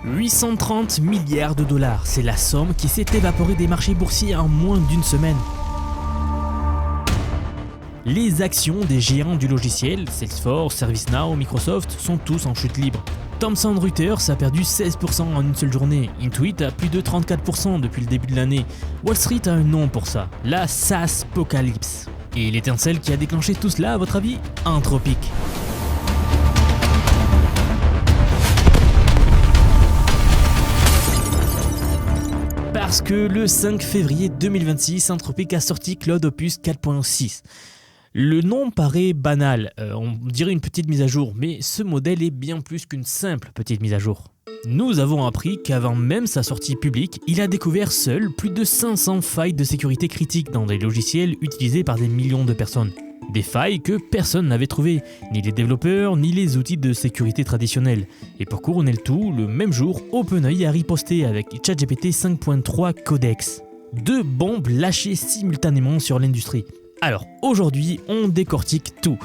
830 milliards de dollars, c'est la somme qui s'est évaporée des marchés boursiers en moins d'une semaine. Les actions des géants du logiciel, Salesforce, ServiceNow, Microsoft, sont tous en chute libre. Thomson Reuters a perdu 16% en une seule journée, Intuit a plus de 34% depuis le début de l'année. Wall Street a un nom pour ça, la SaaSpocalypse. Et l'étincelle qui a déclenché tout cela, à votre avis? Anthropic. Parce que le 5 février 2026, Anthropic a sorti Claude Opus 4.6. Le nom paraît banal, on dirait une petite mise à jour, mais ce modèle est bien plus qu'une simple petite mise à jour. Nous avons appris qu'avant même sa sortie publique, il a découvert seul plus de 500 failles de sécurité critiques dans des logiciels utilisés par des millions de personnes. Des failles que personne n'avait trouvées, ni les développeurs, ni les outils de sécurité traditionnels. Et pour couronner le tout, le même jour, OpenAI a riposté avec ChatGPT 5.3 Codex. 2 bombes lâchées simultanément sur l'industrie. Alors, aujourd'hui, on décortique tout.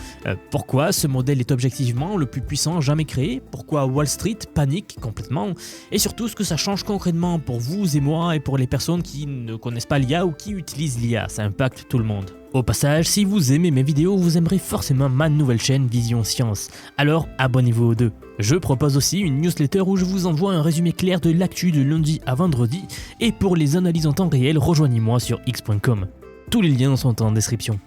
Pourquoi ce modèle est objectivement le plus puissant jamais créé? Pourquoi Wall Street panique complètement? Et surtout, ce que ça change concrètement pour vous et moi et pour les personnes qui ne connaissent pas l'IA ou qui utilisent l'IA. Ça impacte tout le monde. Au passage, si vous aimez mes vidéos, vous aimerez forcément ma nouvelle chaîne Vision Science. Alors, abonnez-vous aux deux. Je propose aussi une newsletter où je vous envoie un résumé clair de l'actu de lundi à vendredi. Et pour les analyses en temps réel, rejoignez-moi sur x.com. Tous les liens sont en description.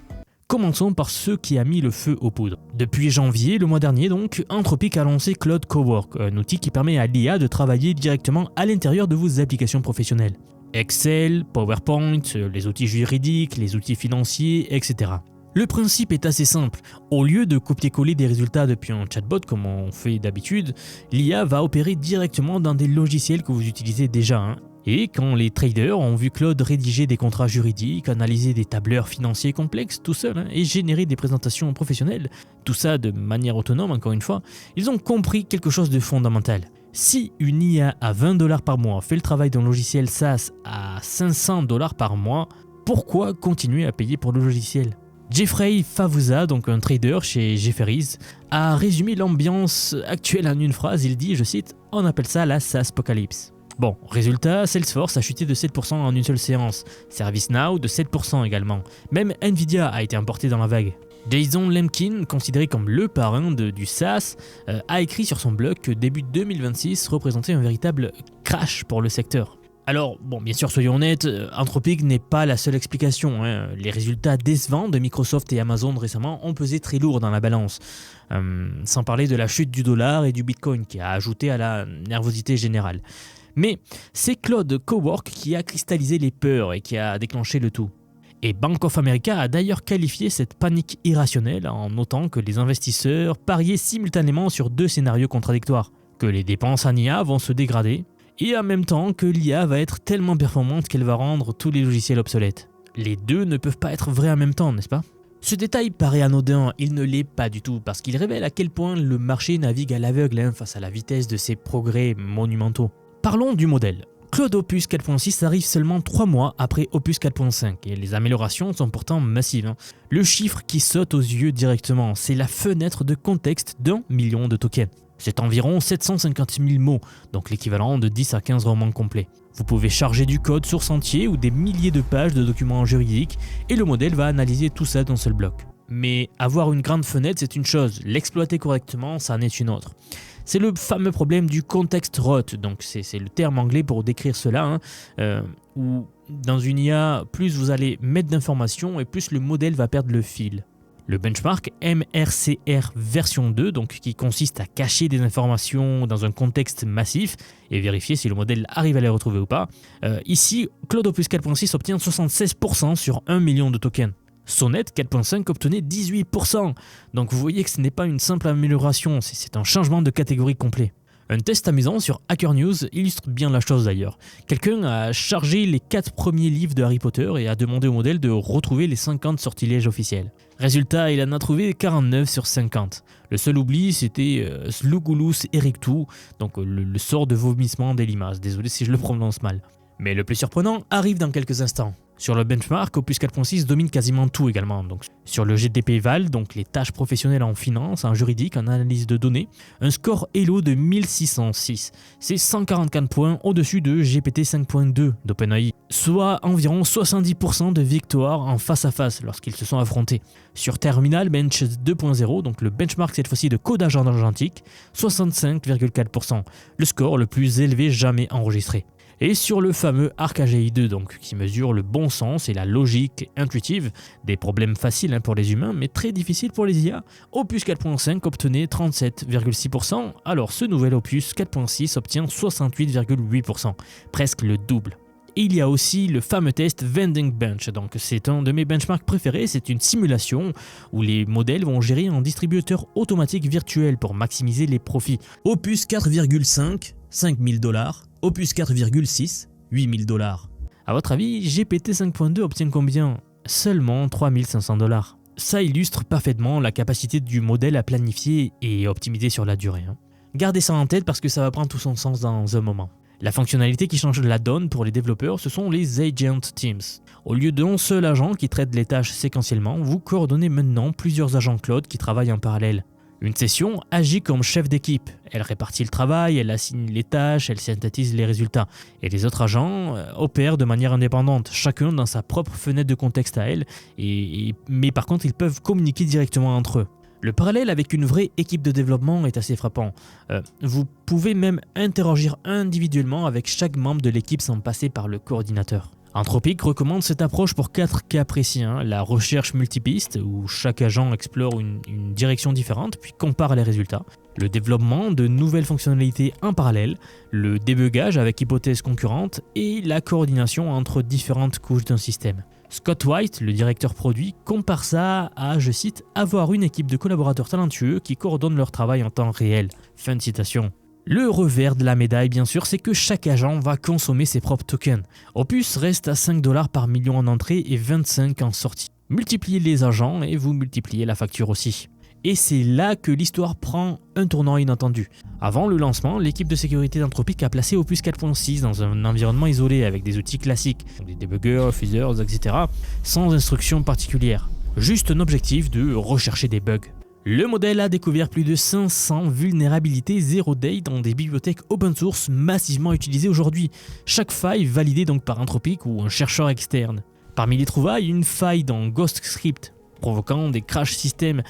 Commençons par ce qui a mis le feu aux poudres. Depuis janvier, le mois dernier donc, Anthropic a lancé Claude Cowork, un outil qui permet à l'IA de travailler directement à l'intérieur de vos applications professionnelles. Excel, PowerPoint, les outils juridiques, les outils financiers, etc. Le principe est assez simple. Au lieu de copier-coller des résultats depuis un chatbot comme on fait d'habitude, l'IA va opérer directement dans des logiciels que vous utilisez déjà. Et quand les traders ont vu Claude rédiger des contrats juridiques, analyser des tableurs financiers complexes tout seul et générer des présentations professionnelles, tout ça de manière autonome encore une fois, ils ont compris quelque chose de fondamental. Si une IA à $20 par mois fait le travail d'un logiciel SaaS à $500 par mois, pourquoi continuer à payer pour le logiciel? Jeffrey Favuzza, donc un trader chez Jefferies, a résumé l'ambiance actuelle en une phrase. Il dit, je cite, « On appelle ça la SaaSpocalypse ». Bon, résultat, Salesforce a chuté de 7% en une seule séance, ServiceNow de 7% également, même Nvidia a été emporté dans la vague. Jason Lemkin, considéré comme le parrain du SaaS, a écrit sur son blog que début 2026 représentait un véritable crash pour le secteur. Alors, bon, bien sûr, soyons honnêtes, Anthropic n'est pas la seule explication. Les résultats décevants de Microsoft et Amazon récemment ont pesé très lourd dans la balance. Sans parler de la chute du dollar et du Bitcoin qui a ajouté à la nervosité générale. Mais c'est Claude Cowork qui a cristallisé les peurs et qui a déclenché le tout. Et Bank of America a d'ailleurs qualifié cette panique irrationnelle en notant que les investisseurs pariaient simultanément sur 2 scénarios contradictoires. Que les dépenses en IA vont se dégrader et en même temps que l'IA va être tellement performante qu'elle va rendre tous les logiciels obsolètes. Les deux ne peuvent pas être vrais en même temps, n'est-ce pas? Ce détail paraît anodin, il ne l'est pas du tout, parce qu'il révèle à quel point le marché navigue à l'aveugle face à la vitesse de ces progrès monumentaux. Parlons du modèle. Claude Opus 4.6 arrive seulement 3 mois après Opus 4.5 et les améliorations sont pourtant massives. Le chiffre qui saute aux yeux directement, c'est la fenêtre de contexte d'1 million de tokens. C'est environ 750 000 mots, donc l'équivalent de 10 à 15 romans complets. Vous pouvez charger du code source entier ou des milliers de pages de documents juridiques et le modèle va analyser tout ça d'un seul bloc. Mais avoir une grande fenêtre c'est une chose, l'exploiter correctement ça en est une autre. C'est le fameux problème du context rot, donc c'est le terme anglais pour décrire cela, où dans une IA, plus vous allez mettre d'informations et plus le modèle va perdre le fil. Le benchmark MRCR version 2, donc qui consiste à cacher des informations dans un contexte massif et vérifier si le modèle arrive à les retrouver ou pas. Ici, Claude Opus 4.6 obtient 76% sur 1 million de tokens. Sonnet 4.5 obtenait 18%, donc vous voyez que ce n'est pas une simple amélioration, c'est un changement de catégorie complet. Un test amusant sur Hacker News illustre bien la chose d'ailleurs. Quelqu'un a chargé les 4 premiers livres de Harry Potter et a demandé au modèle de retrouver les 50 sortilèges officiels. Résultat, il en a trouvé 49 sur 50. Le seul oubli, c'était Slugulus erectu, donc le sort de vomissement des limaces. Désolé si je le prononce mal. Mais le plus surprenant arrive dans quelques instants. Sur le benchmark, Opus 4.6 domine quasiment tout également. Donc, sur le GDP Val, donc les tâches professionnelles en finance, en juridique, en analyse de données, un score Elo de 1606. C'est 144 points au-dessus de GPT 5.2 d'OpenAI, soit environ 70% de victoires en face à face lorsqu'ils se sont affrontés. Sur Terminal Bench 2.0, donc le benchmark cette fois-ci de codage en argentique, 65,4%, le score le plus élevé jamais enregistré. Et sur le fameux ArcAGI 2, donc, qui mesure le bon sens et la logique intuitive, des problèmes faciles pour les humains, mais très difficiles pour les IA, Opus 4.5 obtenait 37,6%, alors ce nouvel Opus 4.6 obtient 68,8%, presque le double. Et il y a aussi le fameux test Vending Bench, donc c'est un de mes benchmarks préférés, c'est une simulation où les modèles vont gérer un distributeur automatique virtuel pour maximiser les profits. Opus 4,5, $5,000, Opus 4,6, $8,000. A votre avis, GPT 5.2 obtient combien? Seulement $3,500. Ça illustre parfaitement la capacité du modèle à planifier et optimiser sur la durée. Gardez ça en tête parce que ça va prendre tout son sens dans un moment. La fonctionnalité qui change la donne pour les développeurs, ce sont les Agent Teams. Au lieu d'un seul agent qui traite les tâches séquentiellement, vous coordonnez maintenant plusieurs agents cloud qui travaillent en parallèle. Une session agit comme chef d'équipe. Elle répartit le travail, elle assigne les tâches, elle synthétise les résultats. Et les autres agents opèrent de manière indépendante, chacun dans sa propre fenêtre de contexte à elle, mais par contre ils peuvent communiquer directement entre eux. Le parallèle avec une vraie équipe de développement est assez frappant. Vous pouvez même interagir individuellement avec chaque membre de l'équipe sans passer par le coordinateur. Anthropic recommande cette approche pour 4 cas précis. La recherche multipiste, où chaque agent explore une direction différente puis compare les résultats. Le développement de nouvelles fonctionnalités en parallèle. Le débugage avec hypothèses concurrentes. Et la coordination entre différentes couches d'un système. Scott White, le directeur produit, compare ça à, je cite, « avoir une équipe de collaborateurs talentueux qui coordonnent leur travail en temps réel ». Fin de citation. Le revers de la médaille, bien sûr, c'est que chaque agent va consommer ses propres tokens. Opus reste à $5 par million en entrée et 25 en sortie. Multipliez les agents et vous multipliez la facture aussi. Et c'est là que l'histoire prend un tournant inattendu. Avant le lancement, l'équipe de sécurité d'Anthropic a placé Opus 4.6 dans un environnement isolé avec des outils classiques, des debuggers, fuzzers, etc., sans instructions particulières. Juste un objectif de rechercher des bugs. Le modèle a découvert plus de 500 vulnérabilités 0-day dans des bibliothèques open source massivement utilisées aujourd'hui, chaque faille validée donc par Anthropic ou un chercheur externe. Parmi les trouvailles, une faille dans GhostScript, provoquant des crash systems,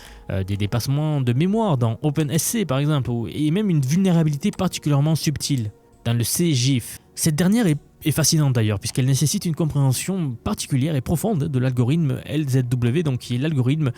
des dépassements de mémoire dans OpenSC par exemple, et même une vulnérabilité particulièrement subtile dans le CGIF. Cette dernière est fascinante d'ailleurs, puisqu'elle nécessite une compréhension particulière et profonde de l'algorithme LZW, donc qui est l'algorithme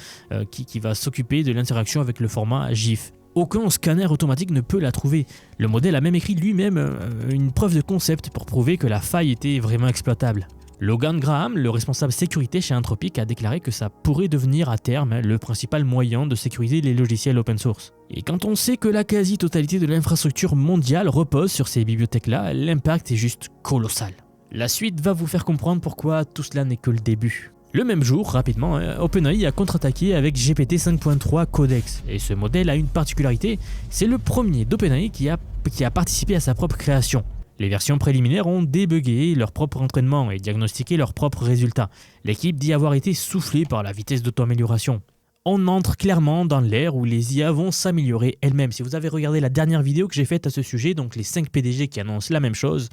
qui va s'occuper de l'interaction avec le format GIF. Aucun scanner automatique ne peut la trouver. Le modèle a même écrit lui-même une preuve de concept pour prouver que la faille était vraiment exploitable. Logan Graham, le responsable sécurité chez Anthropic, a déclaré que ça pourrait devenir à terme le principal moyen de sécuriser les logiciels open source. Et quand on sait que la quasi-totalité de l'infrastructure mondiale repose sur ces bibliothèques-là, l'impact est juste colossal. La suite va vous faire comprendre pourquoi tout cela n'est que le début. Le même jour, rapidement, OpenAI a contre-attaqué avec GPT 5.3 Codex. Et ce modèle a une particularité, c'est le premier d'OpenAI qui a participé à sa propre création. Les versions préliminaires ont débugué leur propre entraînement et diagnostiqué leurs propres résultats. L'équipe dit avoir été soufflée par la vitesse d'auto-amélioration. On entre clairement dans l'ère où les IA vont s'améliorer elles-mêmes. Si vous avez regardé la dernière vidéo que j'ai faite à ce sujet, donc les 5 PDG qui annoncent la même chose,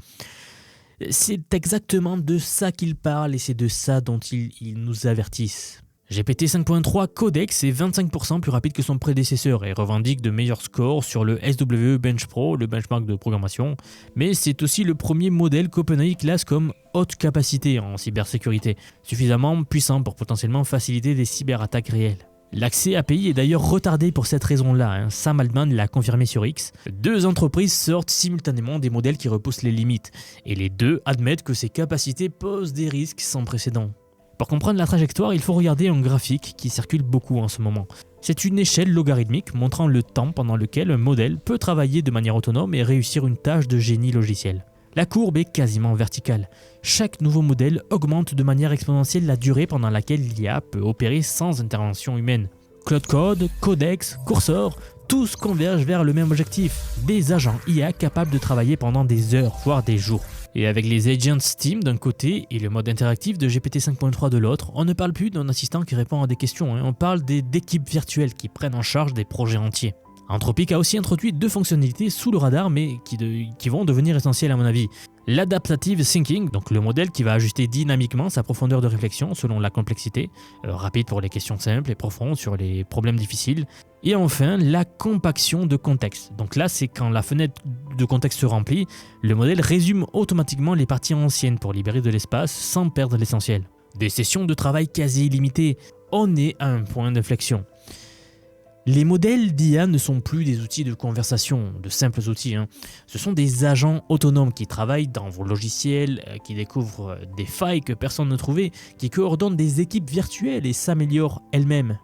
c'est exactement de ça qu'ils parlent et c'est de ça dont ils nous avertissent. GPT 5.3 Codex est 25% plus rapide que son prédécesseur et revendique de meilleurs scores sur le SW Bench Pro, le benchmark de programmation, mais c'est aussi le premier modèle qu'OpenAI classe comme haute capacité en cybersécurité, suffisamment puissant pour potentiellement faciliter des cyberattaques réelles. L'accès API est d'ailleurs retardé pour cette raison-là, Sam Altman l'a confirmé sur X. 2 entreprises sortent simultanément des modèles qui repoussent les limites, et les 2 admettent que ces capacités posent des risques sans précédent. Pour comprendre la trajectoire, il faut regarder un graphique qui circule beaucoup en ce moment. C'est une échelle logarithmique montrant le temps pendant lequel un modèle peut travailler de manière autonome et réussir une tâche de génie logiciel. La courbe est quasiment verticale. Chaque nouveau modèle augmente de manière exponentielle la durée pendant laquelle l'IA peut opérer sans intervention humaine. Cloud Code, Codex, Cursor, tous convergent vers le même objectif, des agents IA capables de travailler pendant des heures, voire des jours. Et avec les agents Steam d'un côté et le mode interactif de GPT 5.3 de l'autre, on ne parle plus d'un assistant qui répond à des questions, on parle d'équipes virtuelles qui prennent en charge des projets entiers. Anthropic a aussi introduit 2 fonctionnalités sous le radar mais qui vont devenir essentielles à mon avis. L'adaptative thinking, donc le modèle qui va ajuster dynamiquement sa profondeur de réflexion selon la complexité, rapide pour les questions simples et profondes sur les problèmes difficiles. Et enfin, la compaction de contexte. Donc là, c'est quand la fenêtre de contexte se remplit, le modèle résume automatiquement les parties anciennes pour libérer de l'espace sans perdre l'essentiel. Des sessions de travail quasi illimitées, on est à un point d'inflexion. Les modèles d'IA ne sont plus des outils de conversation, de simples outils. Ce sont des agents autonomes qui travaillent dans vos logiciels, qui découvrent des failles que personne ne trouvait, qui coordonnent des équipes virtuelles et s'améliorent elles-mêmes.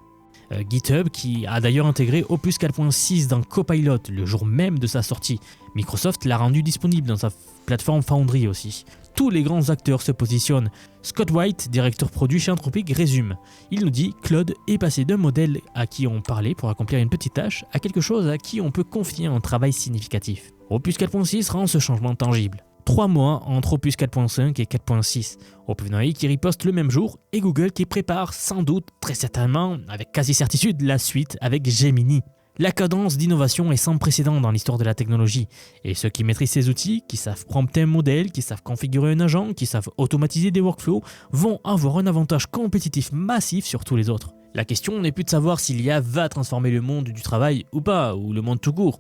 GitHub qui a d'ailleurs intégré Opus 4.6 dans Copilot le jour même de sa sortie. Microsoft l'a rendu disponible dans sa plateforme Foundry aussi. Tous les grands acteurs se positionnent. Scott White, directeur produit chez Anthropic, résume. Il nous dit « Claude est passé d'un modèle à qui on parlait pour accomplir une petite tâche à quelque chose à qui on peut confier un travail significatif. » Opus 4.6 rend ce changement tangible. 3 mois entre Opus 4.5 et 4.6. OpenAI qui riposte le même jour et Google qui prépare sans doute, très certainement, avec quasi certitude, la suite avec Gemini. La cadence d'innovation est sans précédent dans l'histoire de la technologie, et ceux qui maîtrisent ces outils, qui savent prompter un modèle, qui savent configurer un agent, qui savent automatiser des workflows, vont avoir un avantage compétitif massif sur tous les autres. La question n'est plus de savoir si l'IA va transformer le monde du travail ou pas, ou le monde tout court.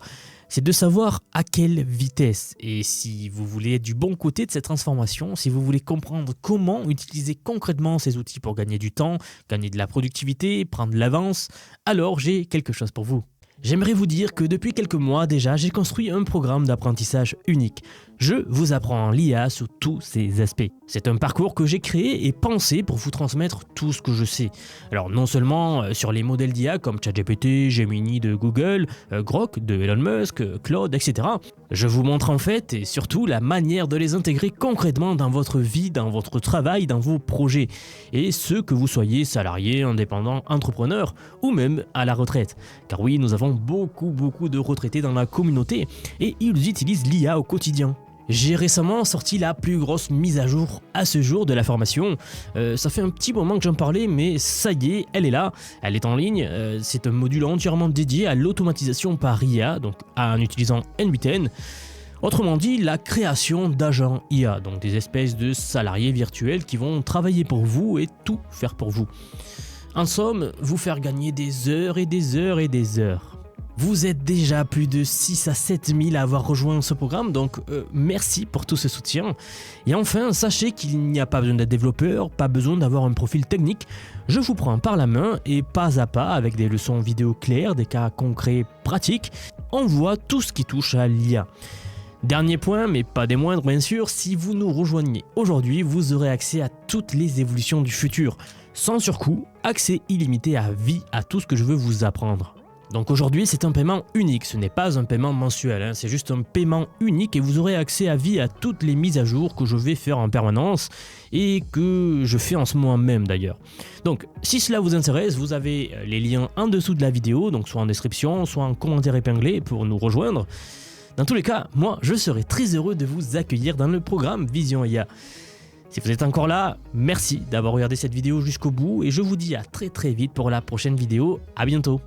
C'est de savoir à quelle vitesse, et si vous voulez être du bon côté de cette transformation, si vous voulez comprendre comment utiliser concrètement ces outils pour gagner du temps, gagner de la productivité, prendre de l'avance, alors j'ai quelque chose pour vous. J'aimerais vous dire que depuis quelques mois déjà, j'ai construit un programme d'apprentissage unique. Je vous apprends l'IA sous tous ses aspects. C'est un parcours que j'ai créé et pensé pour vous transmettre tout ce que je sais. Alors non seulement sur les modèles d'IA comme ChatGPT, Gemini de Google, Grok de Elon Musk, Claude, etc. Je vous montre en fait et surtout la manière de les intégrer concrètement dans votre vie, dans votre travail, dans vos projets. Et ce que vous soyez salarié, indépendant, entrepreneur ou même à la retraite. Car oui, nous avons beaucoup de retraités dans la communauté et ils utilisent l'IA au quotidien. J'ai récemment sorti la plus grosse mise à jour à ce jour de la formation. Ça fait un petit moment que j'en parlais, mais ça y est, elle est là, elle est en ligne. C'est un module entièrement dédié à l'automatisation par IA, donc en utilisant N8N. Autrement dit, la création d'agents IA, donc des espèces de salariés virtuels qui vont travailler pour vous et tout faire pour vous. En somme, vous faire gagner des heures et des heures et des heures. Vous êtes déjà plus de 6 à 7 000 à avoir rejoint ce programme, donc merci pour tout ce soutien. Et enfin, sachez qu'il n'y a pas besoin d'être développeur, pas besoin d'avoir un profil technique. Je vous prends par la main et pas à pas, avec des leçons vidéo claires, des cas concrets pratiques, on voit tout ce qui touche à l'IA. Dernier point, mais pas des moindres bien sûr, si vous nous rejoignez aujourd'hui, vous aurez accès à toutes les évolutions du futur. Sans surcoût, accès illimité à vie à tout ce que je veux vous apprendre. Donc aujourd'hui, c'est un paiement unique, ce n'est pas un paiement mensuel, c'est juste un paiement unique et vous aurez accès à vie à toutes les mises à jour que je vais faire en permanence et que je fais en ce moment même d'ailleurs. Donc si cela vous intéresse, vous avez les liens en dessous de la vidéo, donc soit en description, soit en commentaire épinglé pour nous rejoindre. Dans tous les cas, moi je serai très heureux de vous accueillir dans le programme Vision IA. Si vous êtes encore là, merci d'avoir regardé cette vidéo jusqu'au bout et je vous dis à très vite pour la prochaine vidéo. À bientôt.